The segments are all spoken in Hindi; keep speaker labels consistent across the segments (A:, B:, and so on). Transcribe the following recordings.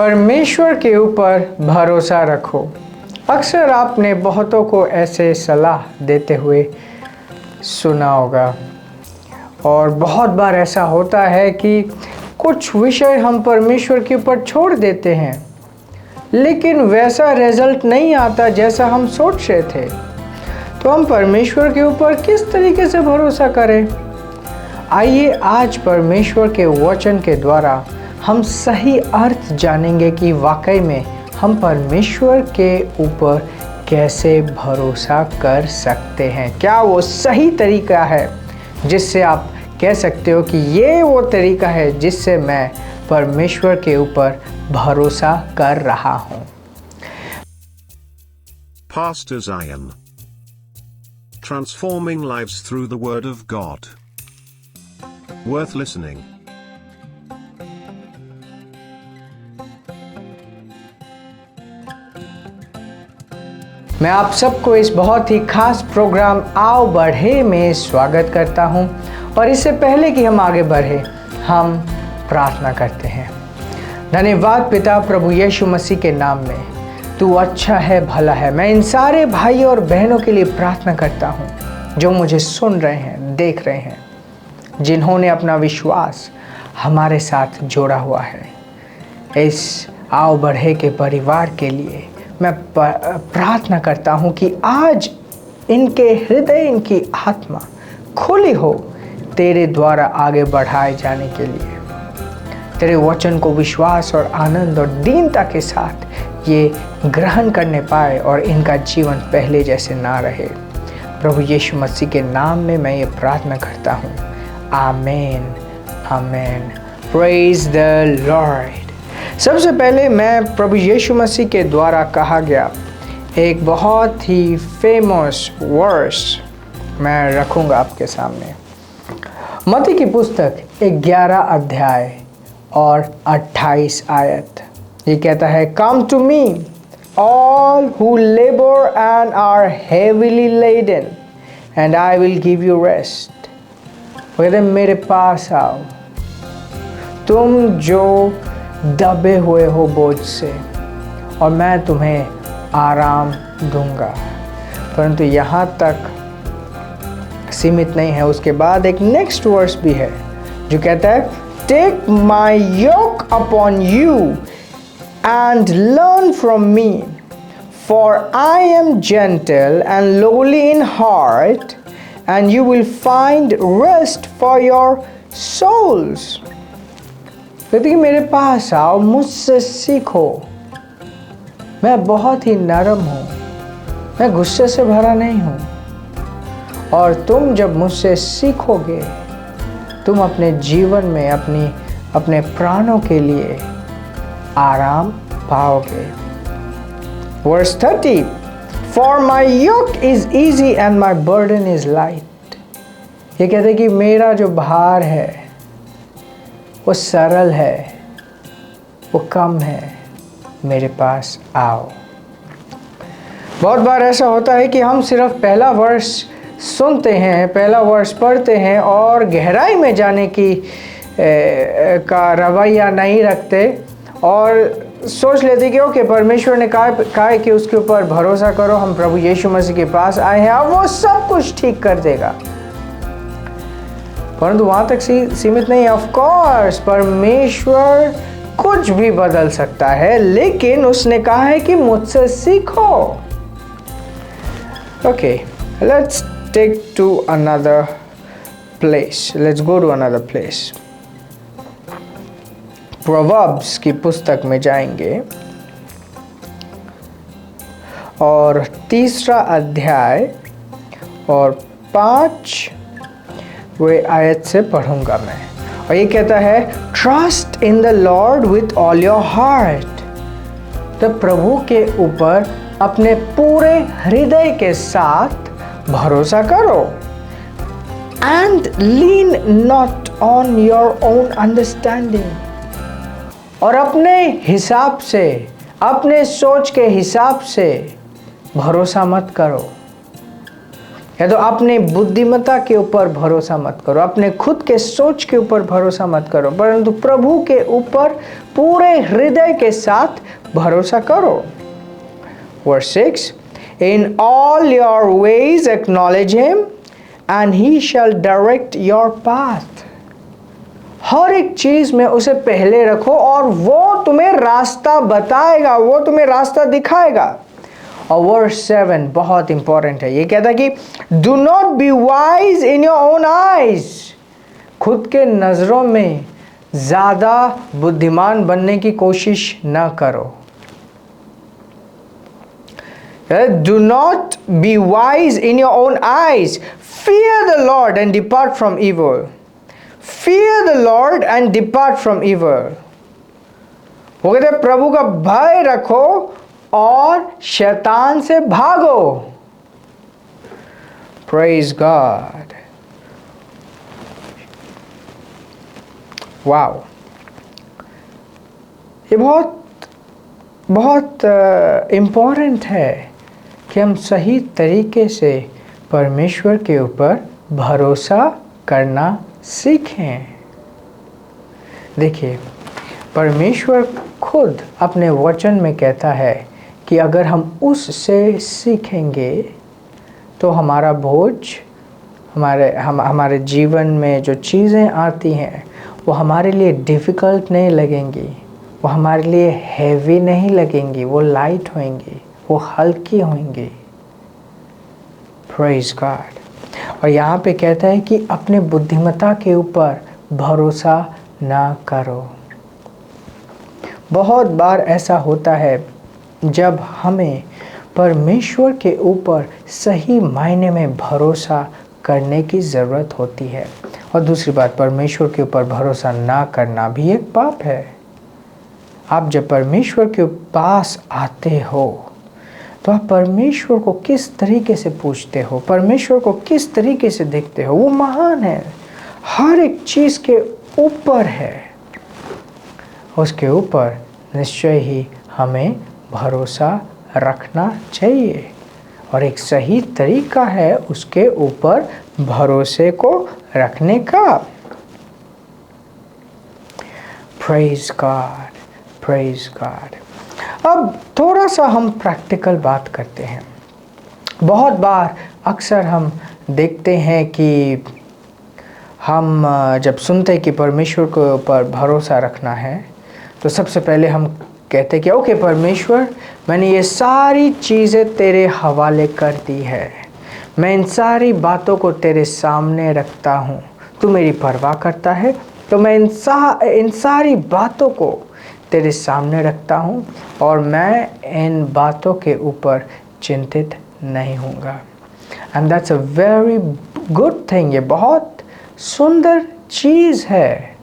A: परमेश्वर के ऊपर भरोसा रखो। अक्सर आपने बहुतों को ऐसे सलाह देते हुए सुना होगा और बहुत बार ऐसा होता है कि कुछ विषय हम परमेश्वर के ऊपर छोड़ देते हैं, लेकिन वैसा रिजल्ट नहीं आता जैसा हम सोच रहे थे। तो हम परमेश्वर के ऊपर किस तरीके से भरोसा करें? आइए आज परमेश्वर के वचन के द्वारा हम सही अर्थ जानेंगे कि वाकई में हम परमेश्वर के ऊपर कैसे भरोसा कर सकते हैं। क्या वो सही तरीका है जिससे आप कह सकते हो कि ये वो तरीका है जिससे मैं परमेश्वर के ऊपर भरोसा कर रहा हूँ।
B: Pastor Zion, transforming lives through the Word of God. Worth listening.
A: मैं आप सबको इस बहुत ही खास प्रोग्राम आओ बढ़े में स्वागत करता हूं और इससे पहले कि हम आगे बढ़े हम प्रार्थना करते हैं। धन्यवाद पिता प्रभु यीशु मसीह के नाम में, तू अच्छा है, भला है। मैं इन सारे भाई और बहनों के लिए प्रार्थना करता हूं जो मुझे सुन रहे हैं, देख रहे हैं, जिन्होंने अपना विश्वास हमारे साथ जोड़ा हुआ है। इस आओ बढ़े के परिवार के लिए मैं प्रार्थना करता हूँ कि आज इनके हृदय, इनकी आत्मा खुली हो तेरे द्वारा आगे बढ़ाए जाने के लिए। तेरे वचन को विश्वास और आनंद और दीनता के साथ ये ग्रहण करने पाए और इनका जीवन पहले जैसे ना रहे। प्रभु यीशु मसीह के नाम में मैं ये प्रार्थना करता हूँ। आमीन, आमीन। Praise the Lord. सबसे पहले मैं प्रभु यीशु मसीह के द्वारा कहा गया एक बहुत ही फेमस वर्स मैं रखूंगा आपके सामने। मत्ती की पुस्तक 11 अध्याय और 28 आयत। ये कहता है, come to me all who labour and are heavily laden and I will give you rest. कहते मेरे पास आओ तुम जो दबे हुए हो बोझ से और मैं तुम्हें आराम दूंगा। परंतु यहाँ तक सीमित नहीं है, उसके बाद एक नेक्स्ट वर्स भी है जो कहता है, take my yoke upon you and learn from me for I am gentle and lowly in heart and you will find rest for your souls. कहते कि मेरे पास आओ, मुझसे सीखो, मैं बहुत ही नरम हूँ, मैं गुस्से से भरा नहीं हूँ। और तुम जब मुझसे सीखोगे तुम अपने जीवन में अपने प्राणों के लिए आराम पाओगे। Verse 30, for my yoke is easy and my burden is light. ये कहते कि मेरा जो भार है वो सरल है, वो कम है, मेरे पास आओ। बहुत बार ऐसा होता है कि हम सिर्फ पहला वर्स सुनते हैं, पहला वर्स पढ़ते हैं और गहराई में जाने की का रवैया नहीं रखते और सोच लेते कि ओके परमेश्वर ने कहा है कि उसके ऊपर भरोसा करो, हम प्रभु यीशु मसीह के पास आए हैं, अब वो सब कुछ ठीक कर देगा। परंतु वहां तक सीमित नहीं है। ऑफ कोर्स परमेश्वर कुछ भी बदल सकता है, लेकिन उसने कहा है कि मुझसे सीखो। Okay, let's take to another place, let's go to another place. Proverbs की पुस्तक में जाएंगे और 3 अध्याय और 5 वे आयत से पढ़ूंगा मैं। और ये कहता है, trust in the Lord with all your heart. तो प्रभु के ऊपर अपने पूरे हृदय के साथ भरोसा करो। And lean not on your own understanding. और अपने हिसाब से, अपने सोच के हिसाब से भरोसा मत करो। या तो अपने बुद्धिमत्ता के ऊपर भरोसा मत करो, अपने खुद के सोच के ऊपर भरोसा मत करो, परंतु प्रभु के ऊपर पूरे हृदय के साथ भरोसा करो। Verse 6, In all your ways acknowledge him and he shall direct your path। हर एक चीज में उसे पहले रखो और वो तुम्हें रास्ता बताएगा, वो तुम्हें रास्ता दिखाएगा। और वर्स 7 बहुत इंपॉर्टेंट है, ये कहता है कि do not be wise in your own eyes. खुद के नजरों में ज्यादा बुद्धिमान बनने की कोशिश ना करो। Do not be wise in your own eyes, fear the Lord and depart from evil। Fear the Lord and depart from evil। वो कहते हैं प्रभु का भय रखो और शैतान से भागो। Praise God। वाओ, ये बहुत इम्पोर्टेंट है कि हम सही तरीके से परमेश्वर के ऊपर भरोसा करना सीखें। देखिए, परमेश्वर खुद अपने वचन में कहता है कि अगर हम उससे सीखेंगे तो हमारा बोझ, हमारे जीवन में जो चीज़ें आती हैं वो हमारे लिए डिफ़िकल्ट नहीं लगेंगी, वो हमारे लिए हैवी नहीं लगेंगी, वो लाइट होंगी, वो हल्की होंगी। Praise God. और यहाँ पे कहता है कि अपने बुद्धिमत्ता के ऊपर भरोसा ना करो। बहुत बार ऐसा होता है जब हमें परमेश्वर के ऊपर सही मायने में भरोसा करने की ज़रूरत होती है। और दूसरी बात, परमेश्वर के ऊपर भरोसा ना करना भी एक पाप है। आप जब परमेश्वर के पास आते हो तो आप परमेश्वर को किस तरीके से पूछते हो, परमेश्वर को किस तरीके से देखते हो। वो महान है, हर एक चीज़ के ऊपर है, उसके ऊपर निश्चय ही हमें भरोसा रखना चाहिए। और एक सही तरीका है उसके ऊपर भरोसे को रखने का। Praise God, praise God. अब थोड़ा सा हम प्रैक्टिकल बात करते हैं। बहुत बार अक्सर हम देखते हैं कि हम जब सुनते हैं कि परमेश्वर के ऊपर भरोसा रखना है तो सबसे पहले हम कहते हैं कि ओके परमेश्वर, मैंने ये सारी चीज़ें तेरे हवाले कर दी है, मैं इन सारी बातों को तेरे सामने रखता हूँ, तू मेरी परवाह करता है, तो मैं इन सारी बातों को तेरे सामने रखता हूँ और मैं इन बातों के ऊपर चिंतित नहीं होऊंगा। And that's a very good thing. ये बहुत सुंदर चीज़ है,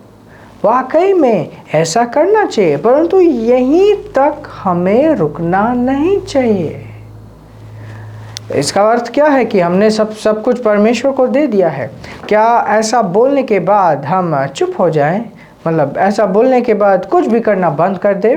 A: वाकई में ऐसा करना चाहिए, परंतु यहीं तक हमें रुकना नहीं चाहिए। इसका अर्थ क्या है कि हमने सब कुछ परमेश्वर को दे दिया है। क्या ऐसा बोलने के बाद हम चुप हो जाएं? मतलब ऐसा बोलने के बाद कुछ भी करना बंद कर दें?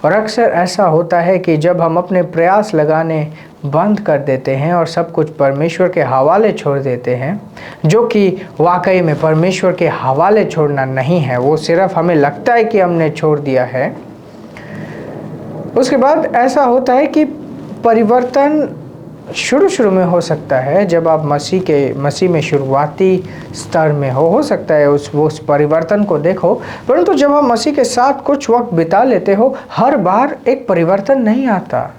A: और अक्सर ऐसा होता है कि जब हम अपने प्रयास लगाने बंद कर देते हैं और सब कुछ परमेश्वर के हवाले छोड़ देते हैं, जो कि वाकई में परमेश्वर के हवाले छोड़ना नहीं है, वो सिर्फ हमें लगता है कि हमने छोड़ दिया है, उसके बाद ऐसा होता है कि परिवर्तन शुरू में हो सकता है। जब आप मसीह में शुरुआती स्तर में हो सकता है उस परिवर्तन को देखो, परंतु जब हम मसीह के साथ कुछ वक्त बिता लेते हो, हर बार एक परिवर्तन नहीं आता,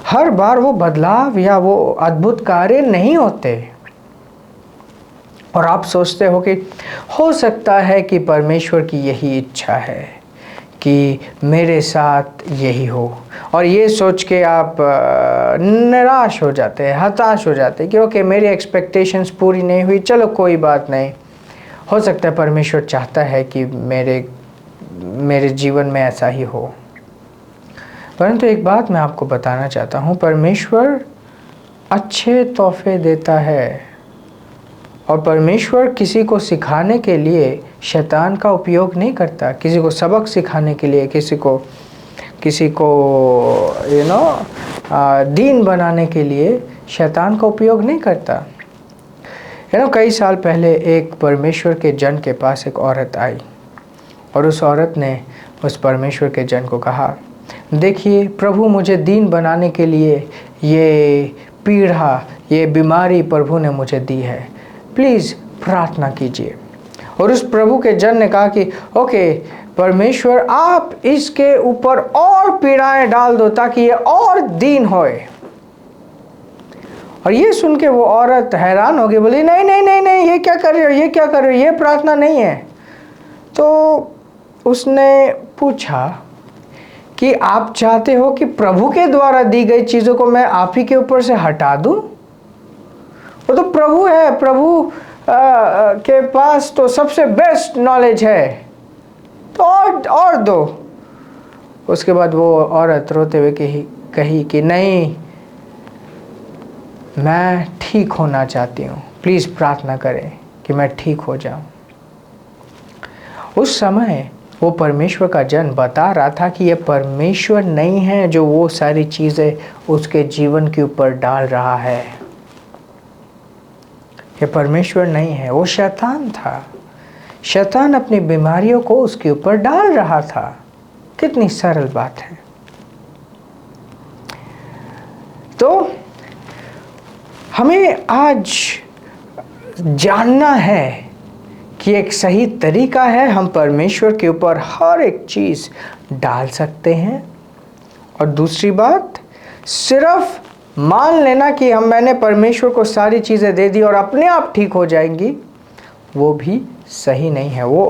A: हर बार वो बदलाव या वो अद्भुत कार्य नहीं होते। और आप सोचते हो कि हो सकता है कि परमेश्वर की यही इच्छा है कि मेरे साथ यही हो, और ये सोच के आप निराश हो जाते हैं, हताश हो जाते हैं कि ओके मेरी एक्सपेक्टेशंस पूरी नहीं हुई, चलो कोई बात नहीं, हो सकता है परमेश्वर चाहता है कि मेरे जीवन में ऐसा ही हो। परंतु एक बात मैं आपको बताना चाहता हूँ, परमेश्वर अच्छे तोहफे देता है और परमेश्वर किसी को सिखाने के लिए शैतान का उपयोग नहीं करता। किसी को सबक सिखाने के लिए, किसी को दीन बनाने के लिए शैतान का उपयोग नहीं करता। कई साल पहले एक परमेश्वर के जन के पास एक औरत आई और उस औरत ने उस परमेश्वर के जन को कहा, देखिए प्रभु मुझे दीन बनाने के लिए ये पीड़ा, ये बीमारी प्रभु ने मुझे दी है, प्लीज़ प्रार्थना कीजिए। और उस प्रभु के जन ने कहा कि ओके परमेश्वर, आप इसके ऊपर और पीड़ाएं डाल दो ताकि ये और दीन होए। और ये सुन के वो औरत हैरान हो गई, बोली नहीं नहीं नहीं नहीं, ये क्या कर रहे हो, ये क्या कर रहे हो, ये प्रार्थना नहीं है। तो उसने पूछा कि आप चाहते हो कि प्रभु के द्वारा दी गई चीज़ों को मैं आप ही के ऊपर से हटा दूं? वो तो प्रभु है, प्रभु के पास तो सबसे बेस्ट नॉलेज है, तो और दो। उसके बाद वो औरत रोते हुए कही कि नहीं, मैं ठीक होना चाहती हूँ, प्लीज़ प्रार्थना करें कि मैं ठीक हो जाऊँ। उस समय वो परमेश्वर का जन बता रहा था कि ये परमेश्वर नहीं है जो वो सारी चीज़ें उसके जीवन के ऊपर डाल रहा है। ये परमेश्वर नहीं है, वो शैतान था। शैतान अपनी बीमारियों को उसके ऊपर डाल रहा था। कितनी सरल बात है। तो हमें आज जानना है कि एक सही तरीका है, हम परमेश्वर के ऊपर हर एक चीज़ डाल सकते हैं। और दूसरी बात, सिर्फ मान लेना कि मैंने परमेश्वर को सारी चीज़ें दे दी और अपने आप ठीक हो जाएंगी, वो भी सही नहीं है, वो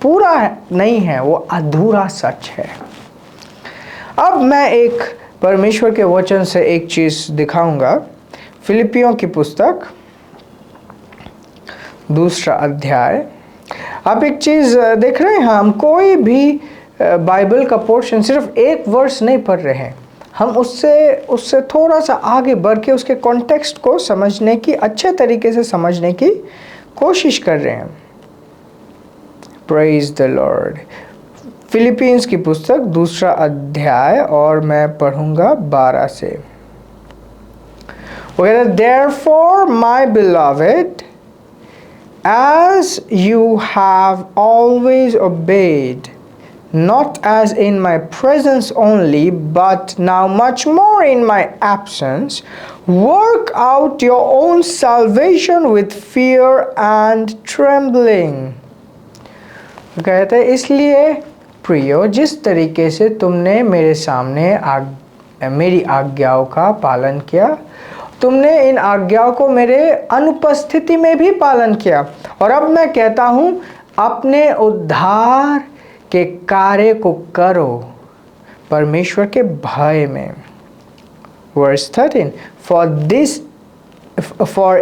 A: पूरा नहीं है, वो अधूरा सच है। अब मैं एक परमेश्वर के वचन से एक चीज़ दिखाऊंगा। फिलिपियों की पुस्तक 2 अध्याय। आप एक चीज़ देख रहे हैं, हम कोई भी बाइबल का पोर्शन सिर्फ एक वर्स नहीं पढ़ रहे हैं, हम उससे थोड़ा सा आगे बढ़ के उसके कॉन्टेक्स्ट को समझने की, अच्छे तरीके से समझने की कोशिश कर रहे हैं। Praise the Lord. फिलिपियंस की पुस्तक 2 अध्याय और मैं पढ़ूंगा 12 से। Therefore, my beloved, as you have always obeyed, not as in my presence only, but now much more in my absence, work out your own salvation with fear and trembling. कहते हैं, इसलिए प्रियो, जिस तरीके से तुमने मेरे सामने मेरी आज्ञाओं का पालन किया, तुमने इन आज्ञाओं को मेरे अनुपस्थिति में भी पालन किया। और अब मैं कहता हूँ, अपने उद्धार के कार्य को करो परमेश्वर के भय में। Verse 13, for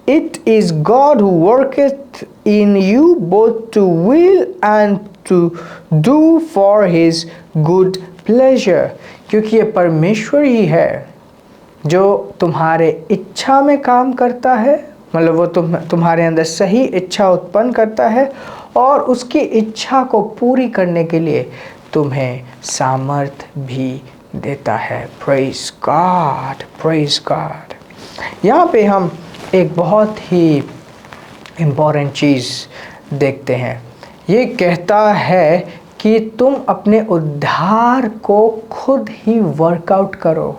A: it is God who worketh in you both to will and to do for his good pleasure। क्योंकि ये परमेश्वर ही है जो तुम्हारे इच्छा में काम करता है, मतलब वो तुम्हारे अंदर सही इच्छा उत्पन्न करता है और उसकी इच्छा को पूरी करने के लिए तुम्हें सामर्थ्य भी देता है। Praise God, praise God. यहाँ पे हम एक बहुत ही इम्पोर्टेंट चीज़ देखते हैं। ये कहता है कि तुम अपने उद्धार को खुद ही वर्कआउट करो।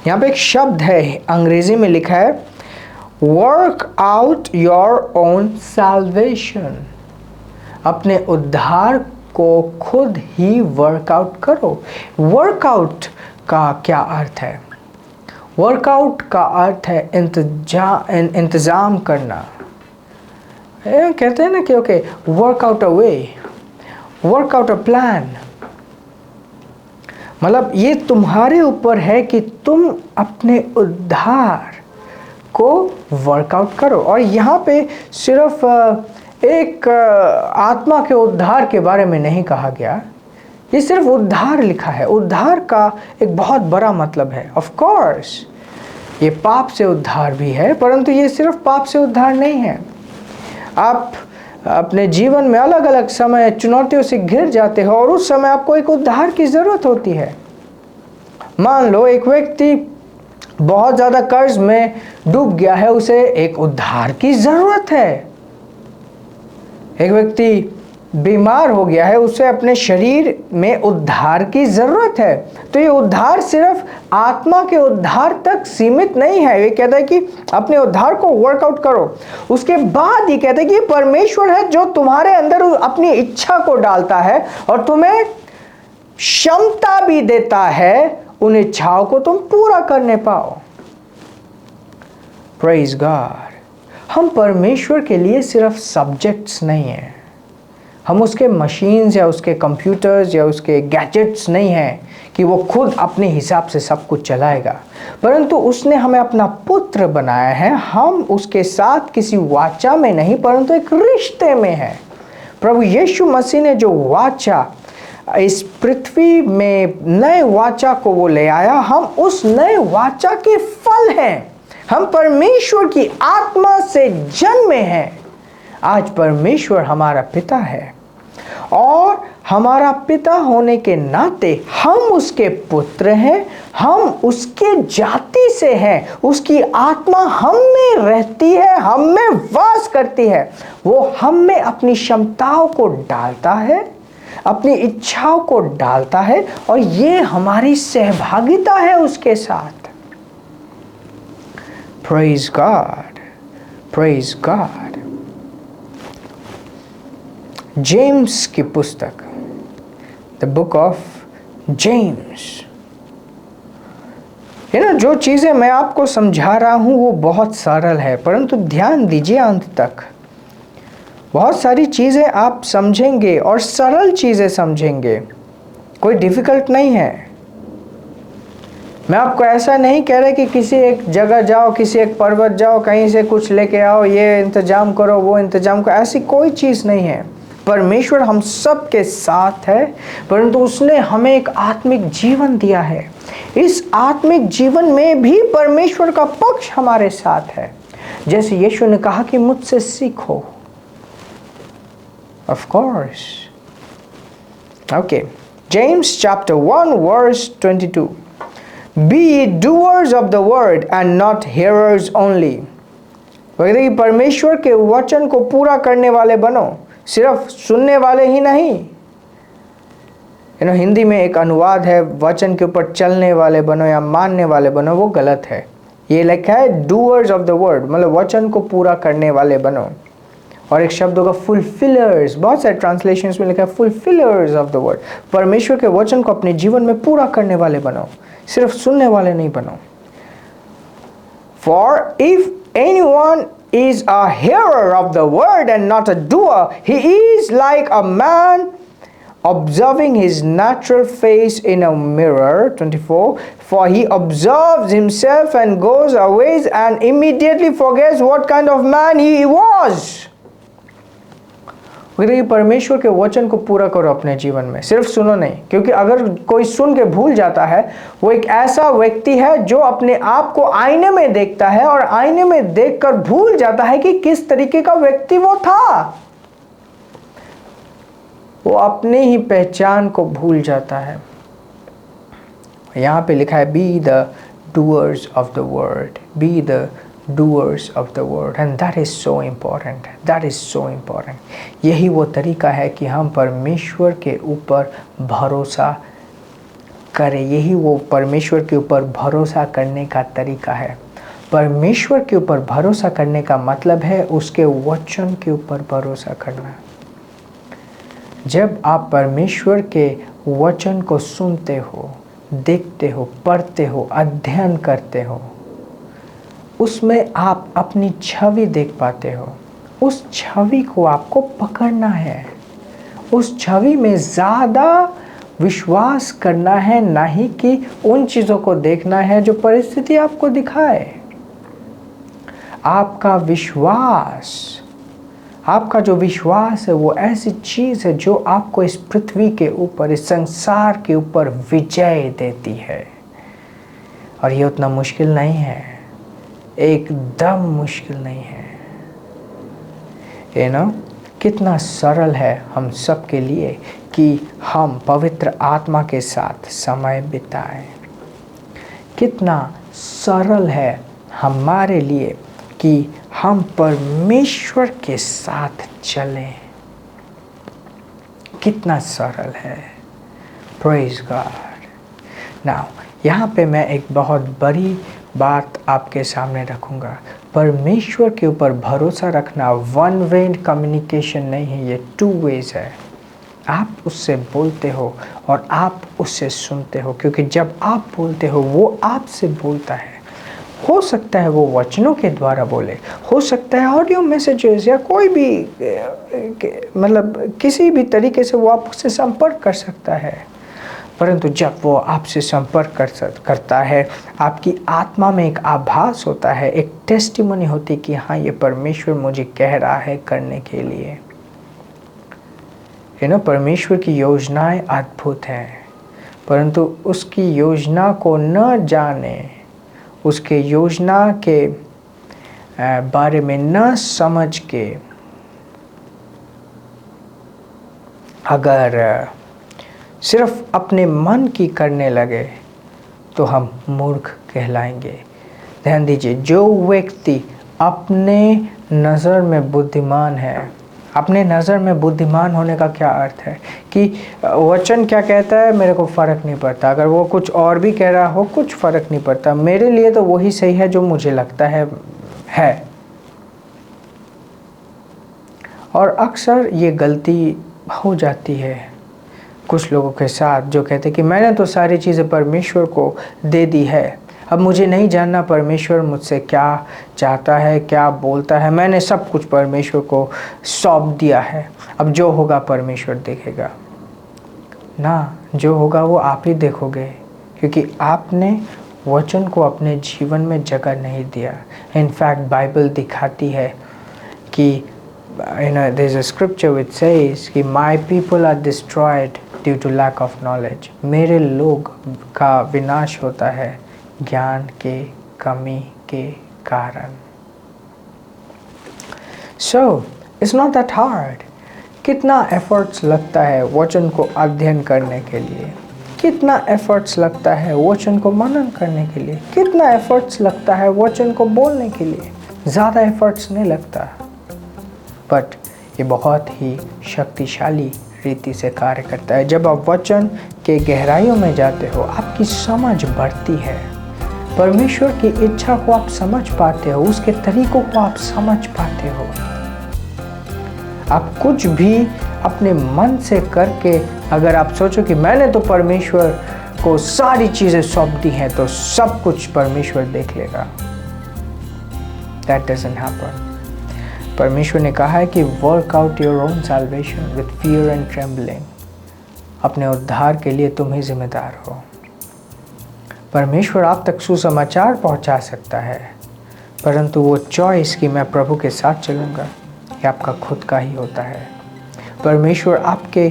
A: यहाँ पे एक शब्द है, अंग्रेजी में लिखा है work out your own salvation. अपने उद्धार को खुद ही वर्कआउट करो। वर्कआउट का क्या अर्थ है? वर्कआउट का अर्थ है इंतज़ाम करना। कहते हैं ना कि okay, workout a way, workout a plan. मतलब ये तुम्हारे ऊपर है कि तुम अपने उद्धार को वर्कआउट करो। और यहाँ पे सिर्फ एक आत्मा के उद्धार के बारे में नहीं कहा गया, ये सिर्फ उद्धार लिखा है। उद्धार का एक बहुत बड़ा मतलब है। ऑफ कोर्स ये पाप से उद्धार भी है, परंतु ये सिर्फ पाप से उद्धार नहीं है। आप अपने जीवन में अलग अलग समय चुनौतियों से घिर जाते हो और उस समय आपको एक उद्धार की ज़रूरत होती है। मान लो एक व्यक्ति बहुत ज़्यादा कर्ज में डूब गया है, उसे एक उद्धार की ज़रूरत है। एक व्यक्ति बीमार हो गया है, उसे अपने शरीर में उद्धार की ज़रूरत है। तो ये उद्धार सिर्फ आत्मा के उद्धार तक सीमित नहीं है। ये कहता है कि अपने उद्धार को वर्कआउट करो। उसके बाद ये कहता है कि परमेश्वर है जो तुम्हारे अंदर अपनी इच्छा को डालता है और तुम्हें क्षमता भी देता है उन इच्छाओं को तुम पूरा करने पाओ। Praise God. हम परमेश्वर के लिए सिर्फ सब्जेक्ट्स नहीं हैं, हम उसके मशीन्स या उसके कंप्यूटर्स या उसके गैजेट्स नहीं हैं कि वो खुद अपने हिसाब से सब कुछ चलाएगा, परंतु उसने हमें अपना पुत्र बनाया है। हम उसके साथ किसी वाचा में नहीं परंतु एक रिश्ते में है। प्रभु यीशु मसीह ने जो वाचा इस पृथ्वी में नए वाचा को वो ले आया, हम उस नए वाचा के फल हैं। हम परमेश्वर की आत्मा से जन्मे हैं। आज परमेश्वर हमारा पिता है और हमारा पिता होने के नाते हम उसके पुत्र हैं, हम उसके जाति से हैं। उसकी आत्मा हम में रहती है, हम में वास करती है। वो हम में अपनी क्षमताओं को डालता है, अपनी इच्छाओं को डालता है और ये हमारी सहभागिता है उसके साथ। Praise God, praise God. James की पुस्तक, द बुक ऑफ जेम्स। जो चीज़ें मैं आपको समझा रहा हूँ वो बहुत सरल है, परंतु ध्यान दीजिए अंत तक। बहुत सारी चीज़ें आप समझेंगे और सरल चीज़ें समझेंगे, कोई डिफ़िकल्ट नहीं है। मैं आपको ऐसा नहीं कह रहा कि किसी एक जगह जाओ, किसी एक पर्वत जाओ, कहीं से कुछ लेके आओ, ये इंतज़ाम करो, वो इंतज़ाम करो, ऐसी कोई चीज़ नहीं है। परमेश्वर हम सब के साथ है, परंतु उसने हमें एक आत्मिक जीवन दिया है। इस आत्मिक जीवन में भी परमेश्वर का पक्ष हमारे साथ है। जैसे यीशु ने कहा कि मुझसे सीखो। Of course. Okay. James chapter 1 verse 22. Be ye doers of the word and not hearers only. कहते कि परमेश्वर के वचन को पूरा करने वाले बनो, सिर्फ सुनने वाले ही नहीं। हिंदी में एक अनुवाद है, वचन के ऊपर चलने वाले बनो या मानने वाले बनो, वो गलत है। ये लिखा है डूअर्स ऑफ द वर्ड, मतलब वचन को पूरा करने वाले बनो। और एक शब्द होगा फुलफिलर्स, बहुत सारे ट्रांसलेशंस में लिखा है फुलफिलर्स ऑफ द वर्ड। परमेश्वर के वचन को अपने जीवन में पूरा करने वाले बनो, सिर्फ सुनने वाले नहीं बनो। For if anyone is a hearer of the word and not a doer, he is like a man observing his natural face in a mirror. 24. For he observes himself and goes away and immediately forgets what kind of man he was. परमेश्वर के वचन को पूरा करो अपने जीवन में, सिर्फ सुनो नहीं। क्योंकि अगर कोई सुन के भूल जाता है, वो एक ऐसा व्यक्ति है जो अपने आप को आईने में देखता है और आईने में देखकर भूल जाता है कि किस तरीके का व्यक्ति वो था। वो अपने ही पहचान को भूल जाता है। यहाँ पे लिखा है be the doers of the word, be the doers of the word, and that is so important, that is so important। यही वो तरीका है कि हम परमेश्वर के ऊपर भरोसा करें, यही वो परमेश्वर के ऊपर भरोसा करने का तरीका है। परमेश्वर के ऊपर भरोसा करने का मतलब है उसके वचन के ऊपर भरोसा करना। जब आप परमेश्वर के वचन को सुनते हो, देखते हो, पढ़ते हो, अध्ययन करते हो, उसमें आप अपनी छवि देख पाते हो। उस छवि को आपको पकड़ना है, उस छवि में ज़्यादा विश्वास करना है, ना ही कि उन चीज़ों को देखना है जो परिस्थिति आपको दिखाए। आपका विश्वास, आपका जो विश्वास है वो ऐसी चीज़ है जो आपको इस पृथ्वी के ऊपर, इस संसार के ऊपर विजय देती है। और ये उतना मुश्किल नहीं है, एकदम मुश्किल नहीं है। कितना सरल है हम सब के लिए कि हम पवित्र आत्मा के साथ समय बिताएं। कितना सरल है हमारे लिए कि हम परमेश्वर के साथ चलें। कितना सरल है। Praise God. नाउ यहाँ पे मैं एक बहुत बड़ी बात आपके सामने रखूँगा। परमेश्वर के ऊपर भरोसा रखना वन वे कम्युनिकेशन नहीं है, ये 2 वेज है। आप उससे बोलते हो और आप उससे सुनते हो, क्योंकि जब आप बोलते हो वो आपसे बोलता है। हो सकता है वो वचनों के द्वारा बोले, हो सकता है ऑडियो मैसेजेस या कोई भी मतलब किसी भी तरीके से वो आपसे संपर्क कर सकता है। परंतु जब वो आपसे संपर्क करता है, आपकी आत्मा में एक आभास होता है, एक टेस्टिमनी होती है कि हाँ, ये परमेश्वर मुझे कह रहा है करने के लिए। परमेश्वर की योजनाएं अद्भुत हैं, परंतु उसकी योजना को न जाने, उसके योजना के बारे में न समझ के अगर सिर्फ अपने मन की करने लगे तो हम मूर्ख कहलाएंगे। ध्यान दीजिए, जो व्यक्ति अपने नज़र में बुद्धिमान है, अपने नज़र में बुद्धिमान होने का क्या अर्थ है कि वचन क्या कहता है मेरे को फ़र्क नहीं पड़ता, अगर वो कुछ और भी कह रहा हो कुछ फ़र्क नहीं पड़ता, मेरे लिए तो वही सही है जो मुझे लगता है। और अक्सर ये गलती हो जाती है कुछ लोगों के साथ, जो कहते हैं कि मैंने तो सारी चीज़ें परमेश्वर को दे दी है, अब मुझे नहीं जानना परमेश्वर मुझसे क्या चाहता है, क्या बोलता है, मैंने सब कुछ परमेश्वर को सौंप दिया है, अब जो होगा परमेश्वर देखेगा। ना, जो होगा वो आप ही देखोगे, क्योंकि आपने वचन को अपने जीवन में जगह नहीं दिया। इनफैक्ट बाइबल दिखाती है कि there's a scripture which says कि my people are destroyed due to lack of knowledge। मेरे लोग का विनाश होता है ज्ञान के कमी के कारण। So it's not that hard। कितना एफर्ट्स लगता है वचन को अध्ययन करने के लिए, कितना एफर्ट्स लगता है वचन को मनन करने के लिए, कितना एफर्ट्स लगता है वचन को बोलने के लिए। ज़्यादा एफर्ट्स नहीं लगता, बट ये बहुत ही शक्तिशाली रीति से कार्य करता है। जब आप वचन के गहराइयों में जाते हो, आपकी समझ बढ़ती है, परमेश्वर की इच्छा को आप समझ पाते हो, उसके तरीकों को आप समझ पाते हो। आप कुछ भी अपने मन से करके अगर आप सोचो कि मैंने तो परमेश्वर को सारी चीज़ें सौंप दी हैं तो सब कुछ परमेश्वर देख लेगा, that doesn't happen। परमेश्वर ने कहा है कि work out your own salvation with fear and trembling. अपने उद्धार के लिए तुम ही जिम्मेदार हो। परमेश्वर आप तक सुसमाचार पहुंचा सकता है, परंतु वो चॉइस कि मैं प्रभु के साथ चलूँगा, ये आपका खुद का ही होता है। परमेश्वर आपके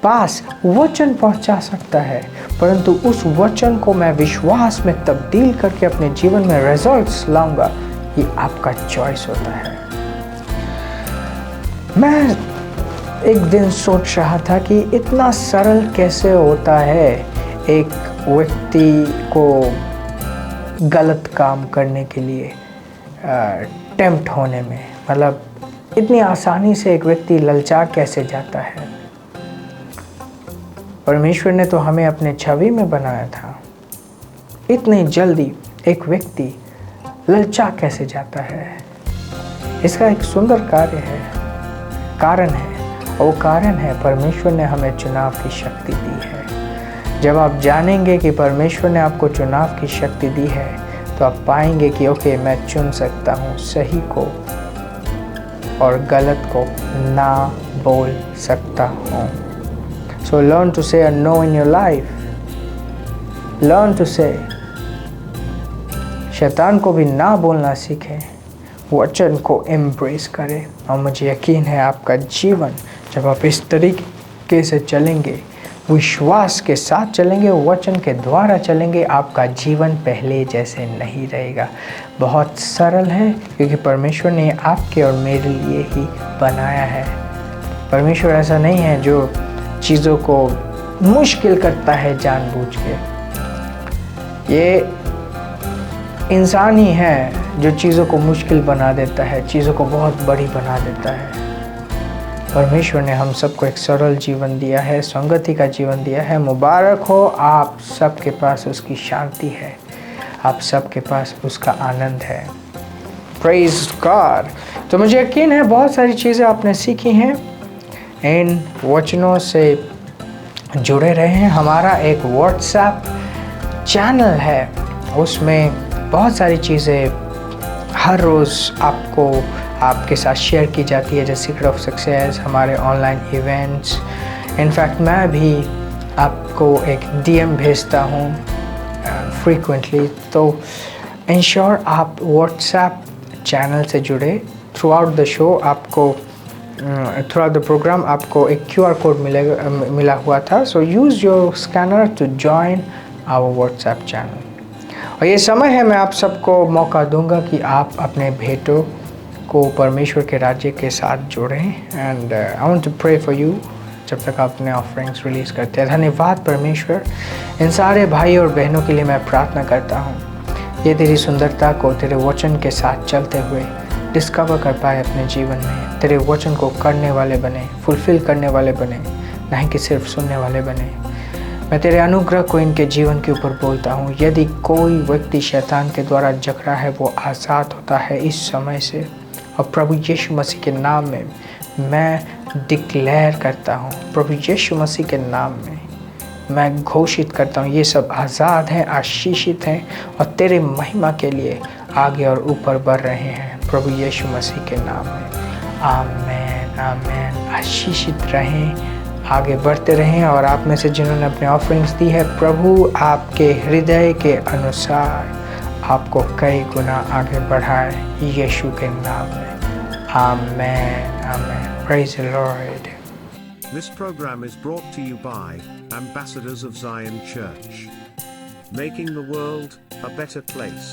A: पास वचन पहुंचा सकता है, परंतु उस वचन को मैं विश्वास में तब्दील करके अपने जीवन में रिजल्ट्स लाऊंगा, ये आपका चॉइस होता है। मैं एक दिन सोच रहा था कि इतना सरल कैसे होता है एक व्यक्ति को गलत काम करने के लिए टेम्प्ट होने में, मतलब इतनी आसानी से एक व्यक्ति ललचा कैसे जाता है। परमेश्वर ने तो हमें अपने छवि में बनाया था, इतनी जल्दी एक व्यक्ति ललचा कैसे जाता है। इसका एक सुंदर कारण है, और वो कारण है परमेश्वर ने हमें चुनाव की शक्ति दी है। जब आप जानेंगे कि परमेश्वर ने आपको चुनाव की शक्ति दी है, तो आप पाएंगे कि ओके, मैं चुन सकता हूँ सही को और गलत को ना बोल सकता हूँ। So learn to say no in your life. Learn to say, शैतान को भी ना बोलना सीखें, वचन को एम्ब्रेस करें। और मुझे यकीन है आपका जीवन, जब आप इस तरीके से चलेंगे, विश्वास के साथ चलेंगे, वचन के द्वारा चलेंगे, आपका जीवन पहले जैसे नहीं रहेगा। बहुत सरल है, क्योंकि परमेश्वर ने आपके और मेरे लिए ही बनाया है। परमेश्वर ऐसा नहीं है जो चीज़ों को मुश्किल करता है जानबूझ के। ये इंसान ही है जो चीज़ों को मुश्किल बना देता है, चीज़ों को बहुत बड़ी बना देता है। परमेश्वर ने हम सबको एक सरल जीवन दिया है, संगति का जीवन दिया है। मुबारक हो, आप सबके पास उसकी शांति है, आप सबके पास उसका आनंद है। Praise God. तो मुझे यकीन है बहुत सारी चीज़ें आपने सीखी हैं, इन वचनों से जुड़े रहे हैं। हमारा एक व्हाट्सएप चैनल है, उसमें बहुत सारी चीज़ें हर रोज़ आपके साथ शेयर की जाती है, जैसे सीक्रेट ऑफ सक्सेस, हमारे ऑनलाइन इवेंट्स। इनफैक्ट मैं भी आपको एक डीएम भेजता हूँ फ्रीक्वेंटली। तो इंश्योर आप व्हाट्सएप चैनल से जुड़े। थ्रू आउट द शो आपको थ्रू आउट द प्रोग्राम आपको एक QR कोड मिला हुआ था। So use your scanner to join our WhatsApp channel. और ये समय है, मैं आप सबको मौका दूंगा कि आप अपने भेंटों को परमेश्वर के राज्य के साथ जोड़ें। And I want to pray for you जब तक आप अपने ऑफरिंग्स रिलीज़ करते हैं। धन्यवाद परमेश्वर, इन सारे भाई और बहनों के लिए मैं प्रार्थना करता हूँ, ये तेरी सुंदरता को तेरे वचन के साथ चलते हुए डिस्कवर कर पाए अपने जीवन में, तेरे वचन को करने वाले बने, फुलफिल करने वाले बने, नहीं कि सिर्फ सुनने वाले बने। मैं तेरे अनुग्रह को इनके जीवन के ऊपर बोलता हूँ। यदि कोई व्यक्ति शैतान के द्वारा जकड़ा है, वो आज़ाद होता है इस समय से। और प्रभु यीशु मसीह के नाम में मैं डिक्लेयर करता हूँ, प्रभु यीशु मसीह के नाम में मैं घोषित करता हूँ, ये सब आज़ाद हैं, आशीषित हैं और तेरे महिमा के लिए आगे और ऊपर बढ़ रहे हैं प्रभु यीशु मसीह के नाम में। आमेन आमेन। आशीषित रहें, आगे बढ़ते रहें। और आप में से जिन्होंने अपने ऑफरिंग्स दी है, प्रभु आपके हृदय के अनुसार आपको कई गुना आगे बढ़ाए यीशु के नाम में। Amen amen. Praise the lord.
B: This program is brought to you by Ambassadors of Zion Church, making the world a better place.